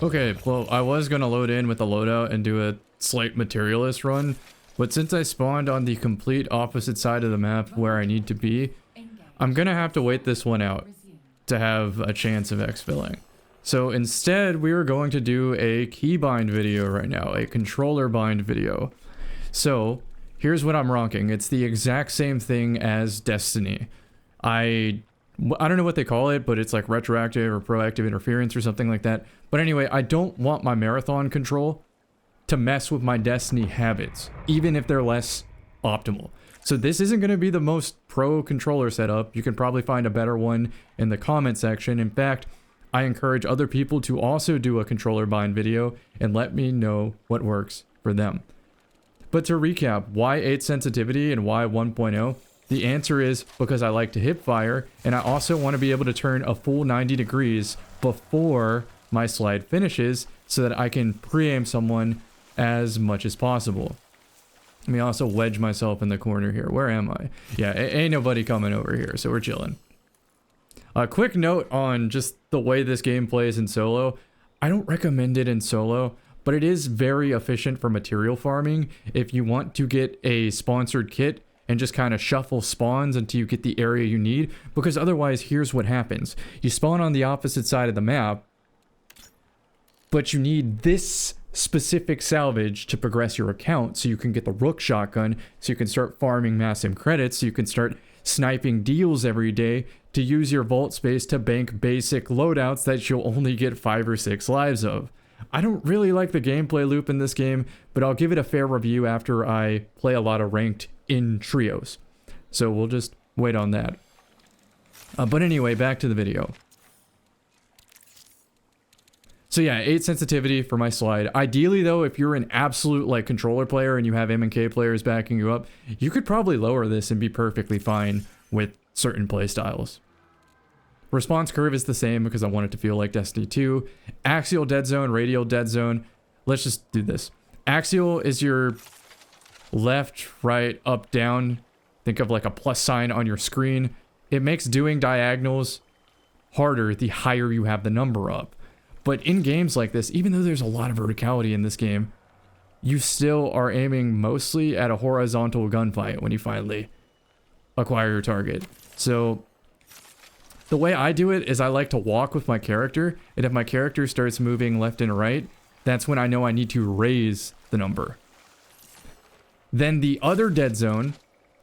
Okay, well, I was gonna load in with a loadout and do a slight materialist run, but since I spawned on the complete opposite side of the map where I need to be, I'm gonna have to wait this one out to have a chance of exfilling. So instead, we are going to do a keybind video right now, a controller bind video. So here's what I'm rocking. It's the exact same thing as Destiny. I don't know what they call it, but it's like retroactive or proactive interference or something like that. But anyway, I don't want my marathon control to mess with my Destiny habits, even if they're less optimal. So this isn't going to be the most pro controller setup. You can probably find a better one in the comment section. In fact, I encourage other people to also do a controller bind video and let me know what works for them. But to recap, why 8 sensitivity and why 1.0? The answer is because I like to hip fire, and I also want to be able to turn a full 90 degrees before my slide finishes so that I can pre-aim someone as much as possible. Let me also wedge myself in the corner here. Where am I? Yeah, ain't nobody coming over here, so we're chilling. A quick note on just the way this game plays in solo. I don't recommend it in solo, but it is very efficient for material farming if you want to get a sponsored kit and just kind of shuffle spawns until you get the area you need, because otherwise here's what happens. You spawn on the opposite side of the map, but you need this specific salvage to progress your account so you can get the rook shotgun, so you can start farming massive credits, so you can start sniping deals every day to use your vault space to bank basic loadouts that you'll only get 5 or 6 lives of. I don't really like the gameplay loop in this game, but I'll give it a fair review after I play a lot of ranked in trios. So we'll just wait on that. But anyway, back to the video. So yeah, 8 sensitivity for my slide. Ideally though, if you're an absolute like controller player and you have M&K players backing you up, you could probably lower this and be perfectly fine with certain playstyles. Response curve is the same because I want it to feel like Destiny 2. Axial dead zone, radial dead zone. Let's just do this. Axial is your left, right, up, down. Think of like a plus sign on your screen. It makes doing diagonals harder the higher you have the number up. But in games like this, even though there's a lot of verticality in this game, you still are aiming mostly at a horizontal gunfight when you finally acquire your target. So the way I do it is I like to walk with my character, and if my character starts moving left and right, that's when I know I need to raise the number. Then the other dead zone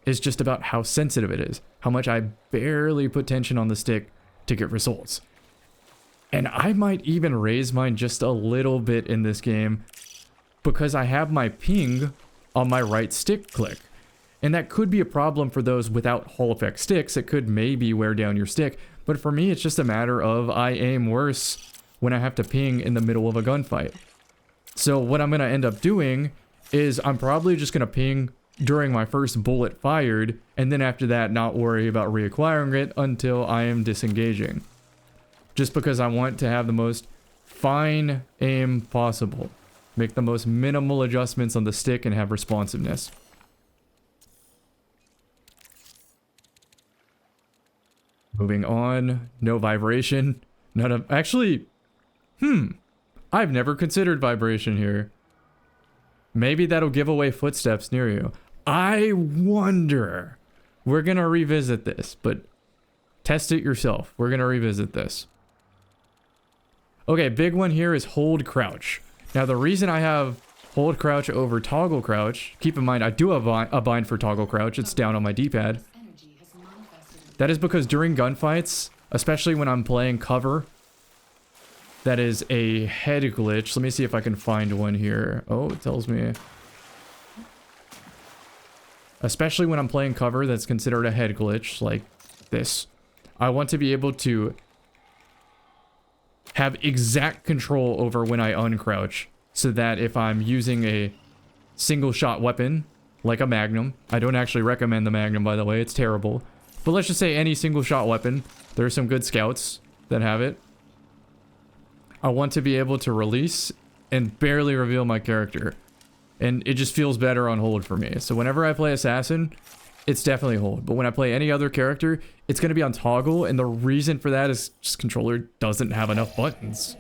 is just about how sensitive it is, how much I barely put tension on the stick to get results. And I might even raise mine just a little bit in this game because I have my ping on my right stick click. And that could be a problem for those without Hall effect sticks. It could maybe wear down your stick. But for me, it's just a matter of I aim worse when I have to ping in the middle of a gunfight. So what I'm going to end up doing is I'm probably just going to ping during my first bullet fired, and then after that not worry about reacquiring it until I am disengaging. Just because I want to have the most fine aim possible. Make the most minimal adjustments on the stick and have responsiveness. Moving on, no vibration. None of, actually, I've never considered vibration here. Maybe that'll give away footsteps near you. I wonder. We're gonna revisit this, but test it yourself. We're gonna revisit this. Okay, big one here is hold crouch. Now the reason I have hold crouch over toggle crouch, keep in mind I do have a bind for toggle crouch, it's down on my D-pad. That is because during gunfights, especially when I'm playing cover, that is a head glitch. Let me see if I can find one here. Oh, it tells me. Especially when I'm playing cover, that's considered a head glitch, like this. I want to be able to have exact control over when I uncrouch, so that if I'm using a single shot weapon, like a Magnum, I don't actually recommend the Magnum, by the way, it's terrible. But let's just say any single shot weapon. There are some good scouts that have it. I want to be able to release and barely reveal my character. And it just feels better on hold for me. So whenever I play Assassin, it's definitely hold. But when I play any other character, it's going to be on toggle. And the reason for that is just controller doesn't have enough buttons.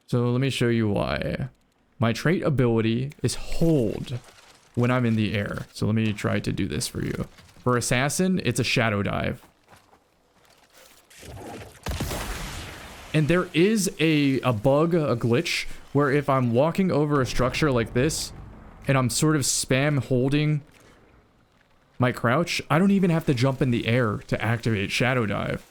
So let me show you why. My trait ability is hold when I'm in the air. So let me try to do this for you. For assassin, it's a shadow dive. And there is a bug, a glitch, where if I'm walking over a structure like this, and I'm sort of spam holding my crouch, I don't even have to jump in the air to activate shadow dive.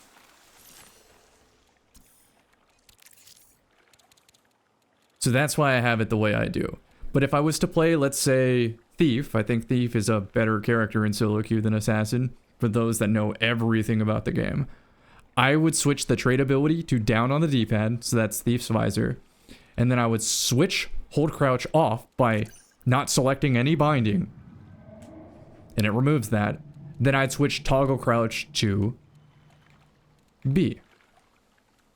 So that's why I have it the way I do. But if I was to play, let's say, Thief, I think Thief is a better character in solo queue than Assassin, for those that know everything about the game. I would switch the trait ability to down on the D-pad, so that's Thief's visor. And then I would switch hold crouch off by not selecting any binding. And it removes that. Then I'd switch toggle crouch to B.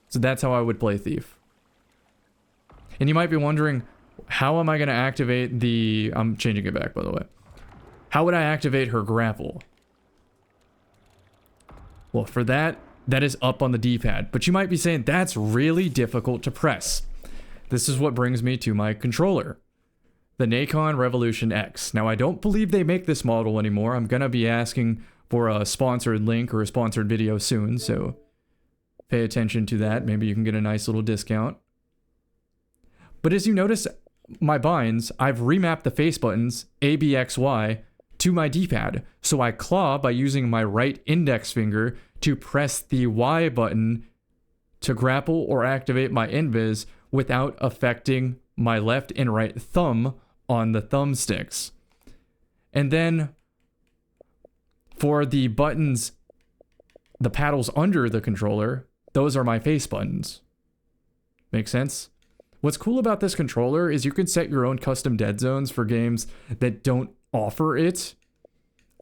So that's how I would play Thief. And you might be wondering, how am I going to activate the... I'm changing it back, by the way. How would I activate her grapple? Well, for that is up on the D-pad. But you might be saying, that's really difficult to press. This is what brings me to my controller. The Nacon Revolution X. Now, I don't believe they make this model anymore. I'm going to be asking for a sponsored link or a sponsored video soon, so pay attention to that. Maybe you can get a nice little discount. But as you notice, my binds, I've remapped the face buttons, A, B, X, Y, to my D-pad. So I claw by using my right index finger to press the Y button to grapple or activate my invis without affecting my left and right thumb on the thumbsticks. And then for the buttons, the paddles under the controller, those are my face buttons. Make sense? What's cool about this controller is you can set your own custom dead zones for games that don't offer it,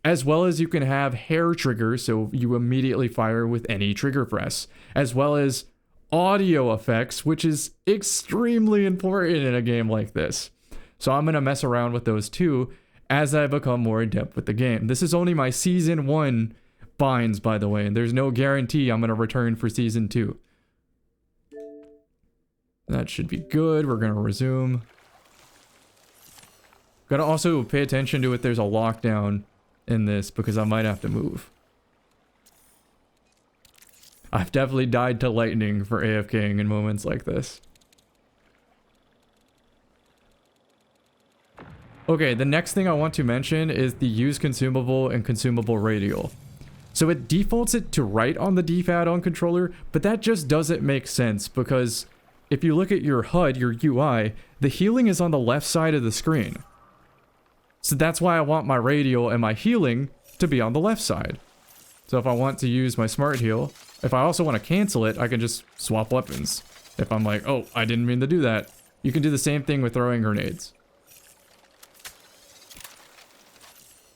as well as you can have hair triggers so you immediately fire with any trigger press, as well as audio effects, which is extremely important in a game like this. So I'm going to mess around with those too as I become more adept with the game. This is only my Season 1 binds, by the way, and there's no guarantee I'm going to return for Season 2. That should be good. We're going to resume. Gotta also pay attention to if there's a lockdown in this, because I might have to move. I've definitely died to lightning for AFKing in moments like this. Okay, the next thing I want to mention is the use consumable and consumable radial. So it defaults it to right on the D-pad on controller, but that just doesn't make sense because if you look at your HUD, your UI, the healing is on the left side of the screen. So that's why I want my radial and my healing to be on the left side. So if I want to use my smart heal, if I also want to cancel it, I can just swap weapons. If I'm like, oh, I didn't mean to do that. You can do the same thing with throwing grenades.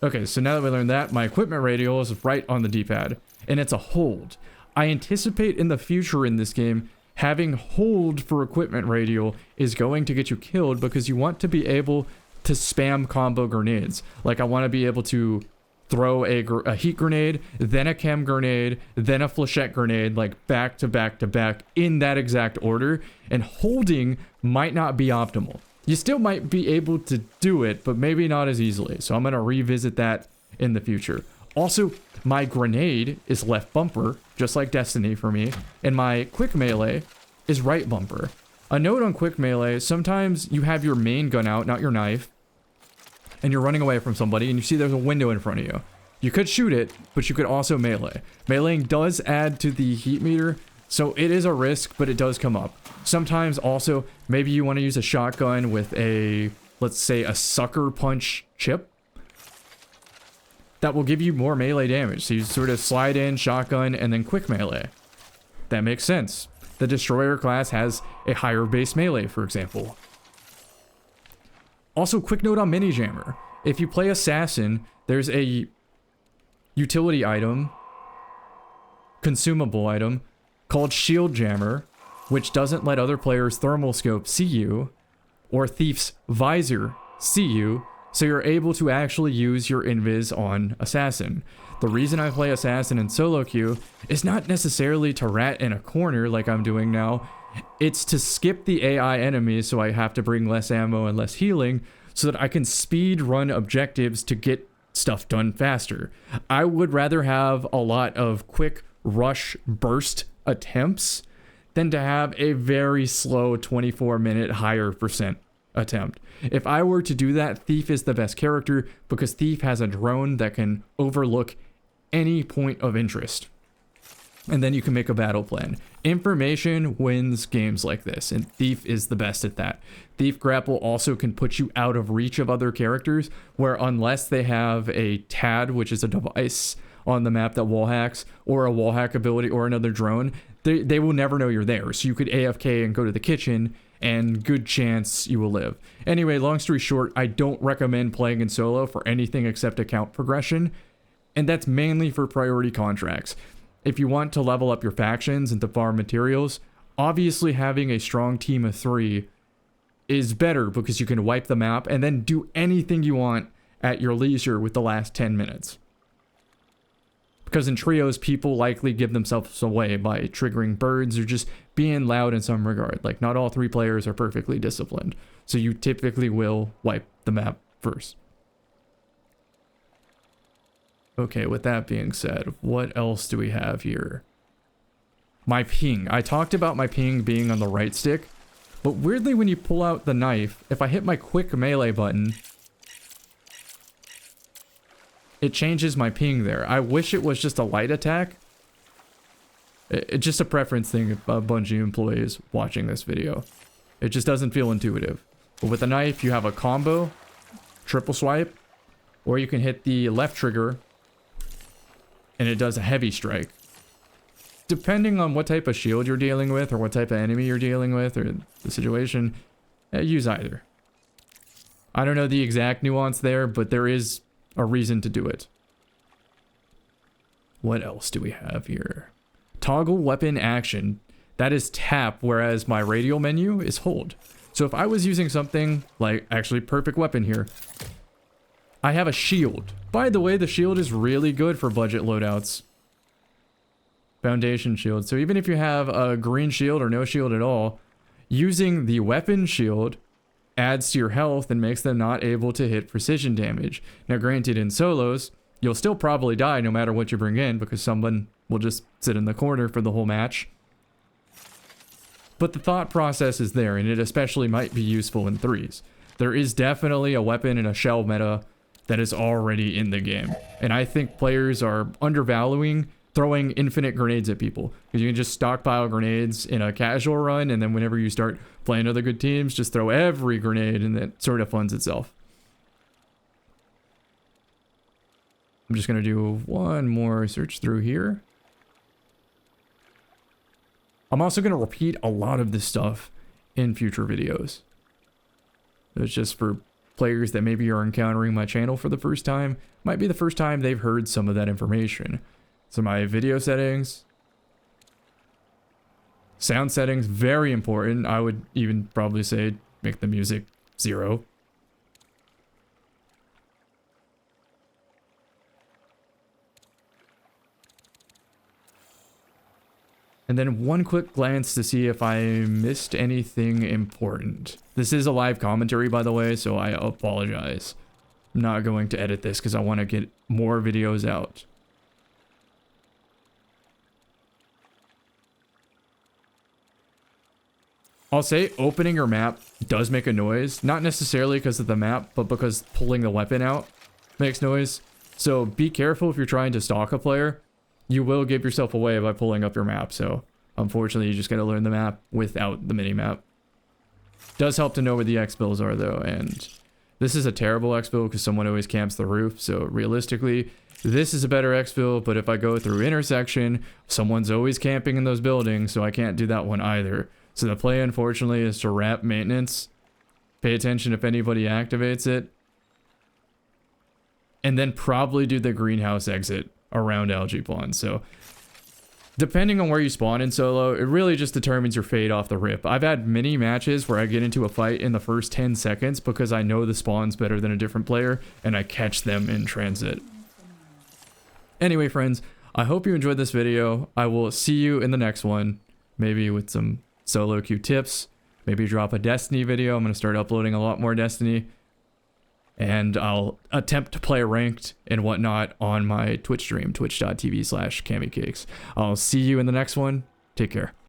Okay, so now that we learned that, my equipment radial is right on the D-pad, and it's a hold. I anticipate in the future in this game, having hold for equipment radial is going to get you killed because you want to be able to spam combo grenades. Like, I want to be able to throw a heat grenade, then a chem grenade, then a flechette grenade, like back to back to back in that exact order, and holding might not be optimal. You still might be able to do it, but maybe not as easily. So I'm going to revisit that in the future. Also, my grenade is left bumper, just like Destiny for me, and my quick melee is right bumper. A note on quick melee, sometimes you have your main gun out, not your knife, and you're running away from somebody, and you see there's a window in front of you. You could shoot it, but you could also melee. Meleeing does add to the heat meter, so it is a risk, but it does come up. Sometimes also, maybe you want to use a shotgun with a, let's say, a sucker punch chip. That will give you more melee damage. So you sort of slide in, shotgun, and then quick melee. That makes sense. The Destroyer class has a higher base melee, for example. Also, quick note on Mini Jammer. If you play Assassin, there's a utility item, consumable item, called Shield Jammer, which doesn't let other players' thermal scope see you, or Thief's visor see you, so you're able to actually use your invis on Assassin. The reason I play Assassin in solo queue is not necessarily to rat in a corner like I'm doing now. It's to skip the AI enemies, so I have to bring less ammo and less healing, so that I can speed run objectives to get stuff done faster. I would rather have a lot of quick rush burst attempts than to have a very slow 24-minute higher percent attempt. If I were to do that, Thief is the best character because Thief has a drone that can overlook any point of interest. And then you can make a battle plan. Information wins games like this, and Thief is the best at that. Thief Grapple also can put you out of reach of other characters, where unless they have a TAD, which is a device on the map that wall hacks, or a wall hack ability, or another drone, they will never know you're there. So you could AFK and go to the kitchen, and good chance you will live. Anyway, long story short, I don't recommend playing in solo for anything except account progression, and that's mainly for priority contracts. If you want to level up your factions and to farm materials, obviously having a strong team of 3 is better because you can wipe the map and then do anything you want at your leisure with the last 10 minutes. Because in trios, people likely give themselves away by triggering birds or just being loud in some regard. Like, not all 3 players are perfectly disciplined, so you typically will wipe the map first. Okay, with that being said, what else do we have here? My ping. I talked about my ping being on the right stick, but weirdly when you pull out the knife, if I hit my quick melee button, it changes my ping there. I wish it was just a light attack. It's just a preference thing of Bungie employees watching this video. It just doesn't feel intuitive. But with a knife, you have a combo, triple swipe, or you can hit the left trigger and it does a heavy strike. Depending on what type of shield you're dealing with or what type of enemy you're dealing with or the situation, use either. I don't know the exact nuance there, but there is a reason to do it. What else do we have here? Toggle weapon action. That is tap, whereas my radial menu is hold. So if I was using something like, actually perfect weapon here, I have a shield. By the way, the shield is really good for budget loadouts. Foundation shield. So even if you have a green shield or no shield at all, using the weapon shield adds to your health and makes them not able to hit precision damage. Now granted, in solos, you'll still probably die no matter what you bring in because someone will just sit in the corner for the whole match. But the thought process is there, and it especially might be useful in 3s. There is definitely a weapon and a shell meta that is already in the game. And I think players are undervaluing throwing infinite grenades at people. Because you can just stockpile grenades in a casual run, and then whenever you start playing other good teams, just throw every grenade, and that sort of funds itself. I'm just going to do one more search through here. I'm also going to repeat a lot of this stuff in future videos. It's just for players that maybe are encountering my channel for the first time. Might be the first time they've heard some of that information. So my video settings, sound settings, very important. I would even probably say make the music 0. And then one quick glance to see if I missed anything important. This is a live commentary, by the way, so I apologize. I'm not going to edit this because I want to get more videos out. I'll say opening your map does make a noise, not necessarily because of the map, but because pulling the weapon out makes noise. So be careful if you're trying to stalk a player. You will give yourself away by pulling up your map, so unfortunately you just gotta learn the map without the mini-map. Does help to know where the Exfils are though, and this is a terrible Exfil because someone always camps the roof, so realistically, this is a better Exfil, but if I go through intersection, someone's always camping in those buildings, so I can't do that one either. So the play, unfortunately, is to wrap maintenance, pay attention if anybody activates it, and then probably do the greenhouse exit around algae pond. So depending on where you spawn in solo, it really just determines your fate off the rip. I've had many matches where I get into a fight in the first 10 seconds because I know the spawn's better than a different player and I catch them in transit. Anyway, friends, I hope you enjoyed this video. I will see you in the next one, maybe with some solo queue tips, maybe drop a Destiny video. I'm going to start uploading a lot more Destiny. And I'll attempt to play ranked and whatnot on my Twitch stream, twitch.tv/CammyCakes. I'll see you in the next one. Take care.